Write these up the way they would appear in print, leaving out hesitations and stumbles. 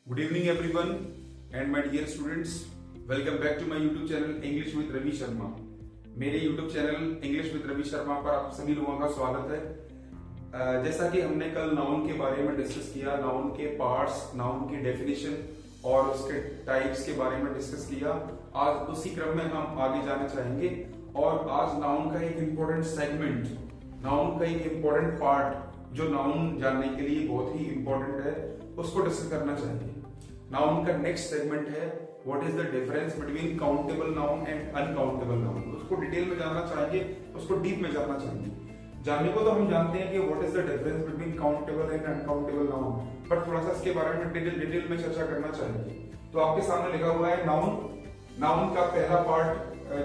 Good evening everyone and my dear students. Welcome back to my YouTube channel English with Ravi Sharma. मेरे YouTube channel English with Ravi Sharma पर आप सभी लोगों का स्वागत है। जैसा कि हमने कल नाउन के बारे में डिस्कस किया, नाउन के पार्ट्स, नाउन की डेफिनेशन और उसके टाइप्स के बारे में डिस्कस किया। आज उसी क्रम में हम आगे जाना चाहेंगे और आज नाउन का एक इम्पोर्टेंट सेगमेंट, नाउन का एक इम्पोर्टेंट पार्ट जो नाउन जानने के लिए बहुत ही इम्पोर्टेंट है, उसको डिस्कस करना चाहेंगे। नाउन का नेक्स्ट सेगमेंट है what is the difference between countable noun and uncountable noun. उसको डिटेल में जानना चाहेंगे, उसको डीप में जानना चाहेंगे। जानने को तो हम जानते हैं कि what is the difference between countable and uncountable noun, पर थोड़ा सा इसके बारे में डिटेल में चर्चा करना चाहेंगे। तो आपके सामने लिखा हुआ है नाउन। नाउन का पहला पार्ट,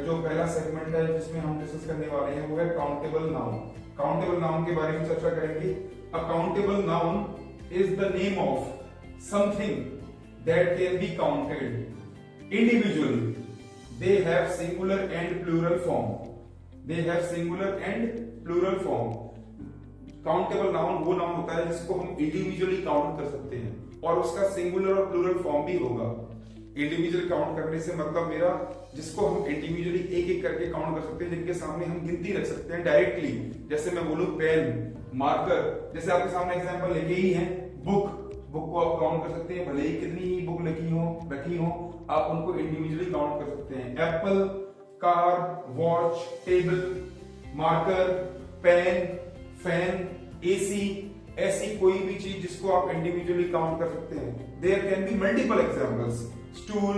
जो पहला सेगमेंट है जिसमें हम डिस्कस करने वाले हैं, वो है काउंटेबल नाउन। काउंटेबल नाउन के बारे में चर्चा करेंगे। A countable noun is the name of something that can be counted individually. They have singular and plural form. They have singular and plural form. Countable noun वो noun होता है जिसको हम इंडिविजुअली काउंट कर सकते हैं और उसका सिंगुलर और प्लूरल फॉर्म भी होगा। इंडिविजुअल काउंट करने से मतलब मेरा जिसको हम इंडिविजुअली एक एक करके काउंट कर सकते हैं, जिनके सामने हम गिनती रख सकते हैं डायरेक्टली। जैसे मैं बोलूं पेन, मार्कर, जैसे आपके सामने एग्जांपल लिखे ही हैं, बुक को आप काउंट कर सकते हैं, भले ही कितनी ही बुक रखी हो आप उनको इंडिविजुअली काउंट कर सकते हैं। Apple, car, watch, table, marker, pen, fan, AC, ऐसी कोई भी चीज जिसको आप इंडिविजुअली काउंट कर सकते हैं। There can be multiple examples, stool,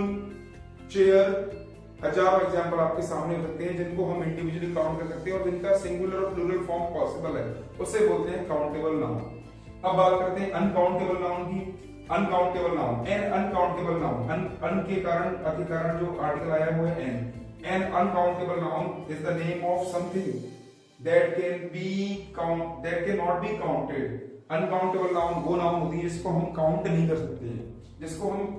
chair, हजारों एग्जांपल आपके सामने हो सकते हैं जिनको हम इंडिविजुअली काउंट कर सकते हैं और जिनका सिंगुलर और प्लूरल फॉर्म पॉसिबल है, उसे बोलते हैं काउंटेबल नाउन। अब बात करते हैं अनकाउंटेबल नाउन की। Uncountable noun, an uncountable noun, an के कारण जो आर्टिकल आया हुआ है an. An uncountable noun is the name of something that can not be counted. Uncountable noun वो नाउन होती है जिसको हम काउंट नहीं कर सकते हैं, जिसको हम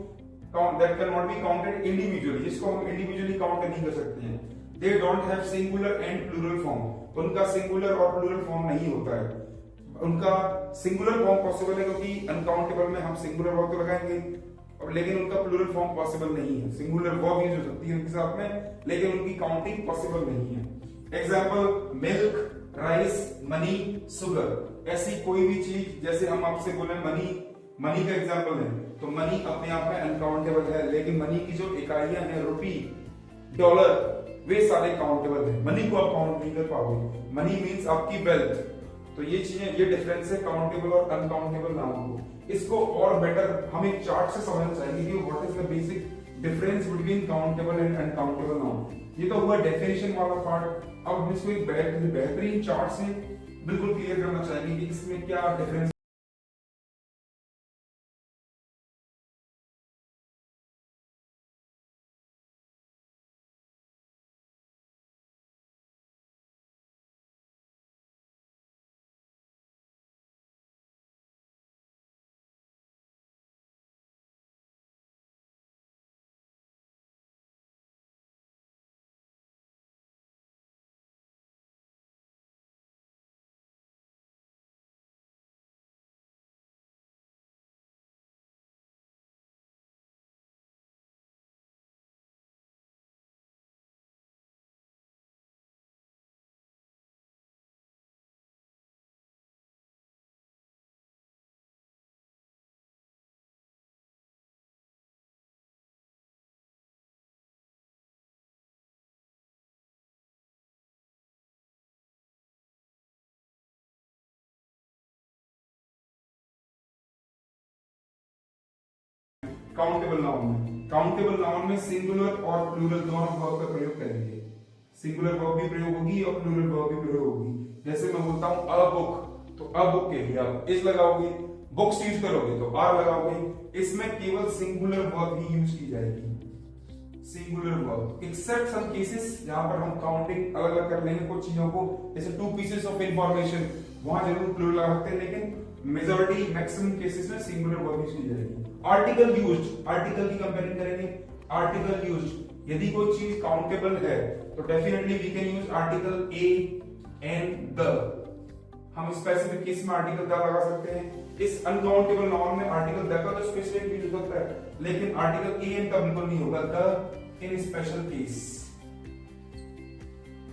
that cannot be counted individually, जिसको हम इंडिविजुअली काउंट नहीं कर सकते हैं। They don't have singular and plural form. उनका सिंगुलर और प्लूरल फॉर्म नहीं होता है। उनका सिंगुलर फॉर्म पॉसिबल है क्योंकि अनकाउंटेबल में हम सिंगुलर वर्ब तो लगाएंगे, लेकिन उनका प्लूरल फॉर्म पॉसिबल नहीं है। सिंगुलर वर्ब यूज हो सकती है उनके साथ में, लेकिन उनकी काउंटिंग पॉसिबल नहीं है। Example milk, rice, money, sugar. ऐसी कोई भी चीज, जैसे हम आपसे बोले मनी का एग्जाम्पल है, तो मनी अपने आप में अनकाउंटेबल है, लेकिन मनी की जो इकाइयां हैं, रुपी, डॉलर, वे सारे काउंटेबल हैं। मनी को आप काउंट नहीं कर पाओगे। मनी मीन्स आपकी वेल्थ। तो ये चीजें, ये डिफरेंस है काउंटेबल और अनकाउंटेबल नाउन को। इसको और बेटर हम एक चार्ट से समझना चाहेंगे कि what is the basic difference between countable and uncountable noun. ये तो हुआ डेफिनेशन वाला पार्ट। अब हम इसको एक बेहतरीन चार्ट से बिल्कुल क्लियर करना चाहेंगे कि इसमें क्या डिफरेंस। काउंटेबल नाउन में सिंगुलर और प्लूरल दोनों वर्ब का प्रयोग करेंगे। सिंगुलर वर्ब भी प्रयोग होगी और प्लूरल वर्ब भी प्रयोग होगी। जैसे मैं बोलता हूं अ बुक, तो अ बुक के लिए आप इज लगाओगे, बुक्स यूज करोगे तो आर लगाओगे। इसमें केवल सिंगुलर वर्ब ही यूज की जाएगी, singular verb. Except some cases जहां पर हम काउंटिंग अलग अलग कर लेंगे कुछ चीजों को, जैसे टू पीसेस ऑफ इंफॉर्मेशन, वहां जरूर प्लूरल लगा सकते हैं, लेकिन मेजॉरिटी मैक्सिमम केसेस में सिंगुलर वर्ब यूज की जाएगी। आर्टिकल यूज्ड, आर्टिकल की कंपेयरिंग करेंगे। आर्टिकल यूज्ड, यदि कोई चीज काउंटेबल है तो definitely we can use article a and the. हम स्पेसिफिक केस में आर्टिकल द लगा सकते हैं। इस अनकाउंटेबल नाउन में आर्टिकल द का तो स्पेसिफिक यूज होता है, लेकिन आर्टिकल एन का बिल्कुल नहीं होगा, द इन स्पेशल केस।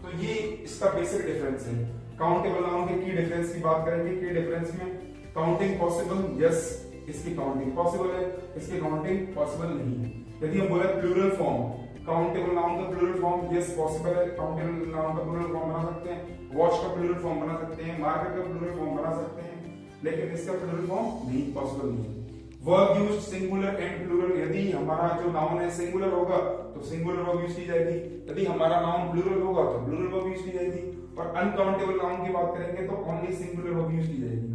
तो ये इसका बेसिक डिफरेंस है। काउंटेबल नाउन के की डिफरेंस की बात करेंगे। की डिफरेंस में काउंटिंग पॉसिबल, यस इसकी काउंटिंग पॉसिबल है, इसकी काउंटिंग पॉसिबल नहीं है। यदि हम बोले प्लूरल फॉर्म, काउंटेबल नाउन का प्लूरल फॉर्म यस पॉसिबल है, काउंटेबल नाउन का प्लूरल फॉर्म बना सकते हैं, वॉच का प्लूरल फॉर्म बना सकते हैं, मार्केट का प्लूरल फॉर्म बना सकते हैं, लेकिन इसका प्लूरल फॉर्म नहीं पॉसिबल नहीं है। Verb used singular and plural, यदि हमारा जो नाउन है सिंगुलर होगा तो सिंगुलर वर्ब यूज की जाएगी, यदि हमारा नाउन प्लूरल होगा तो प्लूरल वर्ब यूज की जाएगी, और अनकाउंटेबल नाउन की बात करेंगे तो ओनली सिंगुलर वर्ब यूज की जाएगी।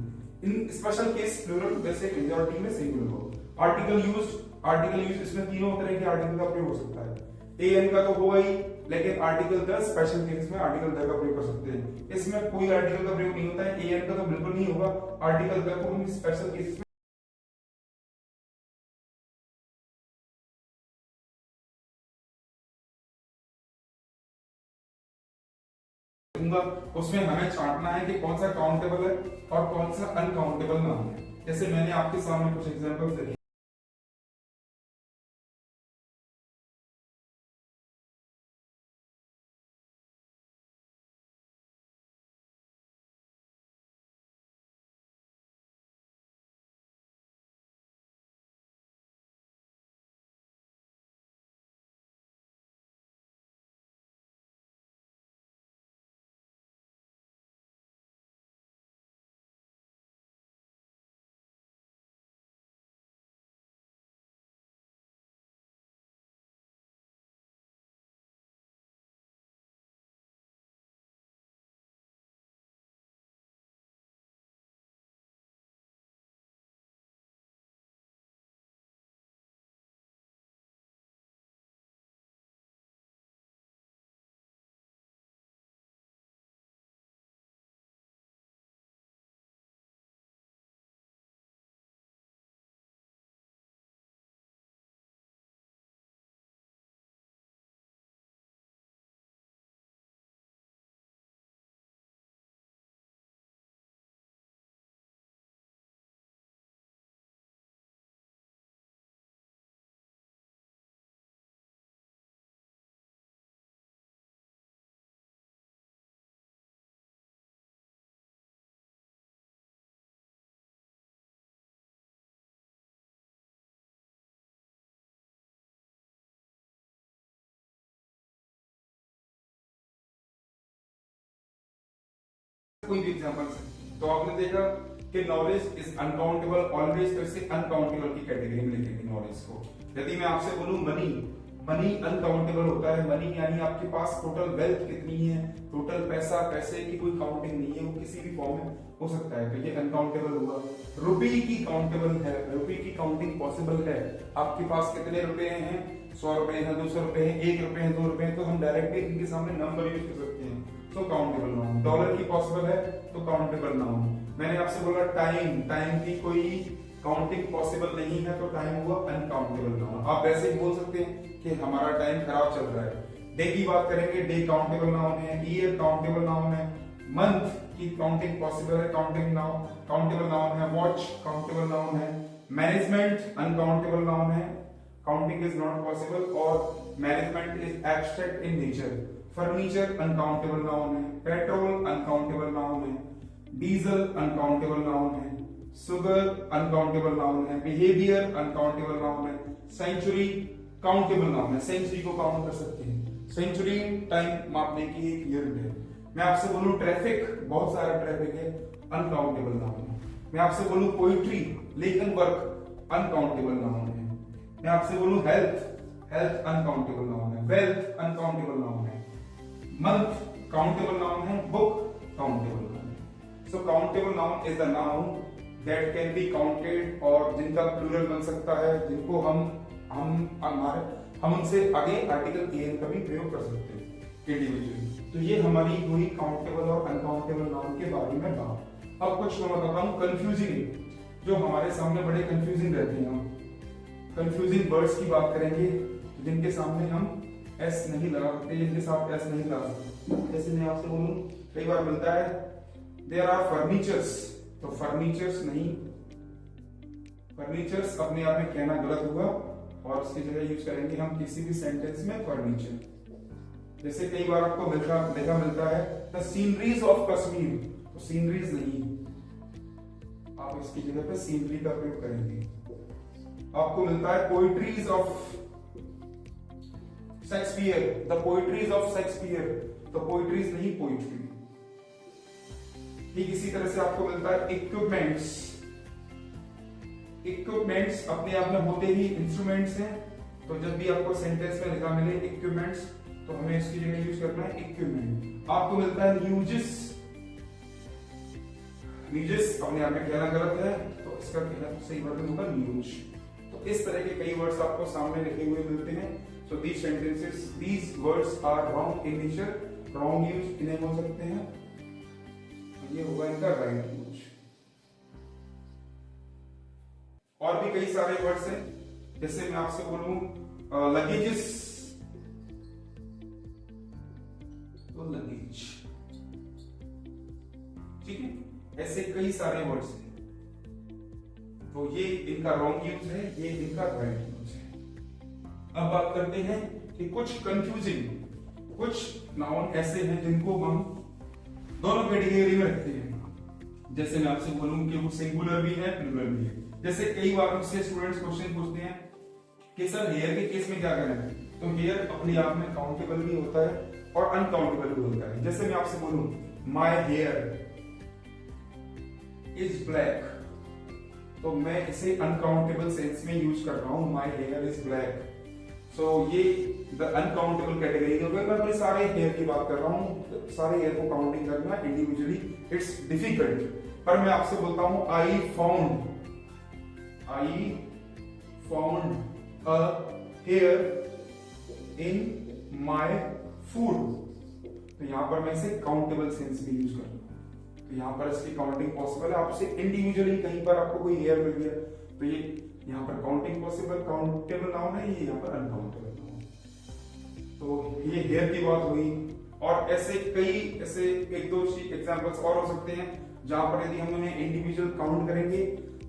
इन स्पेशल केस प्लूरल, वैसे मेजॉरिटी में सिंगुलर वर्ब। आर्टिकल यूज इसमें तीनों तरह के आर्टिकल का प्रयोग हो सकता है। एन का तो होगा ही, लेकिन आर्टिकल द स्पेशल केस में आर्टिकल द का प्रयोग कर सकते हैं। इसमें कोई आर्टिकल का प्रयोग नहीं होता है, एन का तो बिल्कुल नहीं होगा, आर्टिकल द को हम स्पेशल केस में उसमें हमें छांटना है कि कौन सा काउंटेबल है और कौन सा अनकाउंटेबल नाउन है। जैसे मैंने आपके सामने कुछ एग्जांपल्स दिए। कोई भी एग्जांपल से तो आपने देखा कि नॉलेज इज अनकाउंटेबल ऑलवेज, तो इसे अनकाउंटेबल की कैटेगरी में लिखेंगे नॉलेज को। यदि मैं आपसे बोलूं मनी, मनी अनकाउंटेबल होता है। मनी यानी आपके पास टोटल वेल्थ कितनी है, टोटल पैसा, पैसे की कोई काउंटिंग नहीं है, वो किसी भी फॉर्म में हो सकता है, तो ये अनकाउंटेबल होगा। रुपी की काउंटेबल है, रुपी की काउंटिंग पॉसिबल है। आपके पास कितने रुपए हैं, 100 रुपए हैं, 200 रुपए हैं, 1 रुपए हैं, 2 रुपए हैं, तो हम डायरेक्टली इनके सामने नंबर यूज कर सकते हैं, तो काउंटेबल नाउन। डॉलर की पॉसिबल है तो काउंटेबल नाउन। मैंने आपसे बोला टाइम, टाइम की कोई काउंटिंग पॉसिबल नहीं है तो टाइम हुआ अनकाउंटेबल नाउन। आप वैसे ही बोल सकते हैं कि हमारा टाइम खराब चल रहा है। डे की बात करेंगे, डे काउंटेबल नाउन है, ईयर काउंटेबल नाउन है, मंथ की काउंटिंग पॉसिबल है, काउंटेबल नाउन है, वॉच काउंटेबल नाउन है, मैनेजमेंट अनकाउंटेबल नाउन है, काउंटिंग इज नॉट पॉसिबल, और management is abstract in nature. Furniture uncountable noun है, पेट्रोल अनकाउंटेबल नाउन है, डीजल अनकाउंटेबल नाउन है, सुगर अनकाउंटेबल नाउन है, behaviour uncountable noun है, century countable noun है, century को count कर सकते हैं। सेंचुरी टाइम मापने की एक यूनिट है। मैं आपसे बोलूं ट्रैफिक, बहुत सारा ट्रैफिक है, अनकाउंटेबल नाउन है। मैं आपसे बोलूं पोइट्री, लेखन वर्क, अनकाउंटेबल नाउन है। मैं आपसे बोलूं हेल्थ, हेल्थ अनकाउंटेबल नाउन है, वेल्थ अनकाउंटेबल नाउन है, मंथ काउंटेबल नाउन है, बुक काउंटेबल नाउन है। So countable noun is the noun that can be counted, और जिनका प्लूरल बन सकता है, जिनको हम उनसे आगे आर्टिकल एन का भी प्रयोग कर सकते हैं इंडिविजुअली। तो ये हमारी हुई काउंटेबल और अनकाउंटेबल नाउन के बारे में बात। अब कुछ मैं बताता हूँ कंफ्यूजिंग, जो हमारे सामने बड़े कंफ्यूजिंग रहते हैं। हम कंफ्यूजिंग वर्ड्स की बात करेंगे जिनके सामने हम एस नहीं लगा सकते, जिनके साथ एस नहीं लगा सकते। जैसे मैं आपसे बोलूं, कई बार मिलता है देयर आर फर्नीचर्स, तो फर्नीचर्स नहीं, फर्नीचर्स अपने आप में कहना गलत होगा और उसकी जगह यूज करेंगे हम किसी भी सेंटेंस में फर्नीचर। जैसे कई बार आपको देखा मिलता है द सीनरीज ऑफ कश्मीर, तो सीनरीज नहीं, आप इसकी जगह पे सीनरी का प्रयोग करेंगे। आपको मिलता है poetries of Shakespeare, the poetries of Shakespeare, तो पोइट्रीज नहीं पोइट्री। ठीक इसी तरह से आपको मिलता है इक्विपमेंट्स, इक्विपमेंट्स अपने आप में होते ही इंस्ट्रूमेंट्स हैं, तो जब भी आपको सेंटेंस में लिखा मिले इक्विपमेंट्स तो हमें इसकी जगह यूज करना है इक्विपमेंट। आपको मिलता है न्यूजेस, न्यूजेस अपने आप में कहना गलत है, तो इसका कहना सही वर्तन होगा न्यूज। तो इस तरह के कई वर्ड्स आपको सामने लिखे हुए मिलते हैं। So these sentences, these words are wrong in nature, wrong use इन्हें बोल सकते हैं, ये होगा इनका राइट यूज। और भी कई सारे वर्ड्स हैं, जैसे मैं आपसे बोलूं लगेजेस, तो लगेज, ठीक है, ऐसे कई सारे वर्ड्स हैं। तो ये इनका रॉन्ग यूज है, ये इनका राइट यूज है। अब बात करते हैं कि कुछ कंफ्यूजिंग, कुछ नाउन ऐसे हैं जिनको हम दोनों कैटेगरी में रखते हैं। जैसे मैं आपसे बोलूं कि वो सिंगुलर भी है प्लूरल भी है। जैसे कई बार मुझसे स्टूडेंट्स क्वेश्चन पूछते हैं कि सर हेयर के केस में क्या करना है, तो हेयर अपने आप में काउंटेबल भी होता है और अनकाउंटेबल भी होता है। जैसे मैं आपसे बोलूं माय हेयर इज ब्लैक, तो मैं इसे अनकाउंटेबल सेंस में यूज कर रहा हूं, माय हेयर इज ब्लैक। सो ये द अनकाउंटेबल कैटेगरी हो गई। मैं अपने सारे हेयर की बात कर रहा हूं, सारे हेयर को काउंटिंग करना इंडिविजुअली इट्स डिफिकल्ट। पर मैं आपसे बोलता हूं I found a here in my food, तो यहां पर मैं इसे काउंटेबल सेंस में यूज कर रहा हूं, तो यहां पर इसकी काउंटिंग पॉसिबल है। आपसे इंडिविजुअली कहीं पर आपको कोई हेयर मिल गया तो ये यहाँ पर काउंटिंग पॉसिबल, काउंटेबल नाउन है, ये यहाँ पर अनकाउंटेबल नाउन। तो ये हेयर की बात हुई, और ऐसे एक दो एग्जांपल्स और हो सकते हैं जहां पर यदि हम उन्हें इंडिविजुअल काउंट करेंगे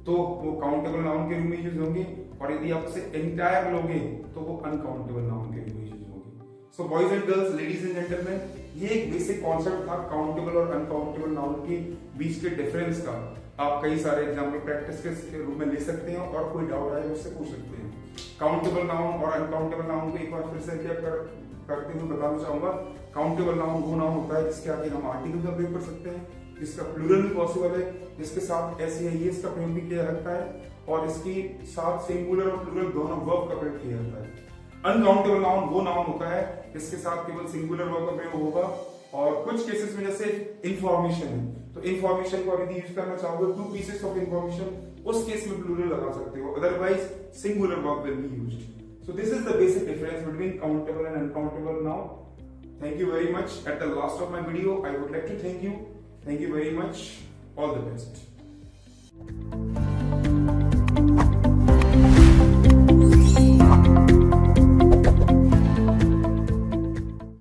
तो वो काउंटेबल नाउन के रूप में यूज होंगे, और यदि आप उसे एंटायर लोगे तो वो अनकाउंटेबल नाउन के रूप में यूज होंगे। So boys and girls, ladies and gentleman, ये एक बेसिक कॉन्सेप्ट था काउंटेबल और अनकाउंटेबल नाउन के बीच के डिफरेंस का। आप कई सारे एग्जाम्पल प्रैक्टिस के रूप में ले सकते हैं और कोई डाउट आए मुझसे पूछ सकते हैं। काउंटेबल नाउन और अनकाउंटेबल नाउन को एक बार फिर से क्या करते हुए बताना चाहूंगा। काउंटेबल नाउन वो नाउन होता है जिसके आगे हम आर्टिकल का प्रयोग कर सकते हैं, जिसका प्लूरल भी पॉसिबल है, जिसके साथ एस या ईएस का प्रयोग भी किया जाता है, और इसके साथ सिंगुलर और प्लूरल दोनों वर्ब का प्रयोग किया जाता है। अनकाउंटेबल नाउन वो नाउन होता है जिसके साथ केवल सिंगुलर वर्ब का प्रयोग होगा, और कुछ केसेस में जैसे इंफॉर्मेशन है, तो इंफॉर्मेशन को यदि यूज करना चाहोगे, 2 पीसेस ऑफ इंफॉर्मेशन, उस केस में प्लूरल लगा सकते हो, otherwise singular verb will be used. So this is the basic difference between countable and uncountable noun. Thank you very much. At the last of my video, I would like to thank you. Thank you very much. All the best.